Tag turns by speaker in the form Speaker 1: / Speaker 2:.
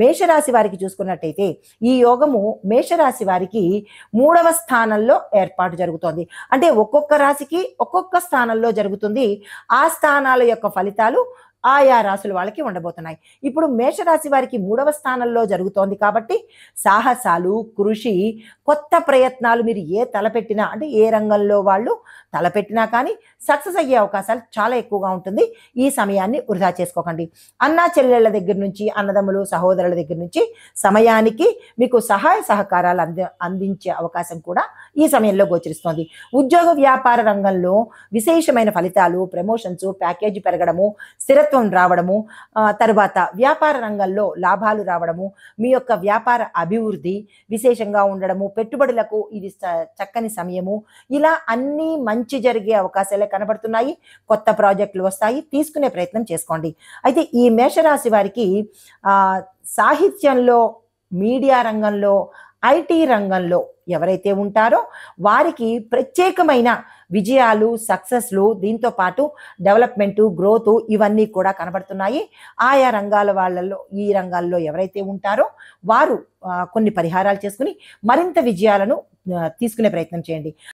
Speaker 1: మేషరాశి వారికి చూసుకున్నట్టయితే ఈ యోగము మేషరాశి వారికి 3వ స్థానంలో ఏర్పాటు జరుగుతోంది. అంటే ఒక్కొక్క రాశికి ఒక్కొక్క స్థానంలో జరుగుతుంది. ఆ స్థానాల యొక్క ఫలితాలు ఆయా రాశుల వాళ్ళకి ఉండబోతున్నాయి. ఇప్పుడు మేషరాశి వారికి 3వ స్థానంలో జరుగుతోంది కాబట్టి సాహసాలు, కృషి, కొత్త ప్రయత్నాలు మీరు తలపెట్టినా అంటే ఏ రంగంలో వాళ్ళు తలపెట్టినా కానీ సక్సెస్ అయ్యే అవకాశాలు చాలా ఎక్కువగా ఉంటుంది. ఈ సమయాన్ని వృధా చేసుకోకండి. అన్నా చెల్లెళ్ళ దగ్గర నుంచి, అన్నదమ్ములు, సహోదరుల దగ్గర నుంచి సమయానికి మీకు సహాయ సహకారాలు అందించే అవకాశం కూడా ఈ సమయంలో గోచరిస్తోంది. ఉద్యోగ వ్యాపార రంగంలో విశేషమైన ఫలితాలు, ప్రమోషన్స్, ప్యాకేజీ పెరగడము, స్థిరత్వం రావడము, తర్వాత వ్యాపార రంగంలో లాభాలు రావడము, మీ యొక్క వ్యాపార అభివృద్ధి విశేషంగా ఉండడము, పెట్టుబడులకు ఇది చక్కని సమయము, ఇలా అన్నీ మంచి జరిగే అవకాశాలే కనబడుతున్నాయి. కొత్త ప్రాజెక్టులు వస్తాయి, తీసుకునే ప్రయత్నం చేసుకోండి. అయితే ఈ మేషరాశి వారికి సాహిత్యంలో, మీడియా రంగంలో, ఐటీ రంగంలో ఎవరైతే ఉంటారో వారికి ప్రత్యేకమైన విజయాలు, సక్సెస్లు, దీంతో పాటు డెవలప్మెంటు, గ్రోత్ ఇవన్నీ కూడా కనబడుతున్నాయి. ఆయా రంగాల వాళ్ళలో ఈ రంగాల్లో ఎవరైతే ఉంటారో వారు కొన్ని పరిహారాలు చేసుకుని మరింత విజయాలను తీసుకునే ప్రయత్నం చేయండి.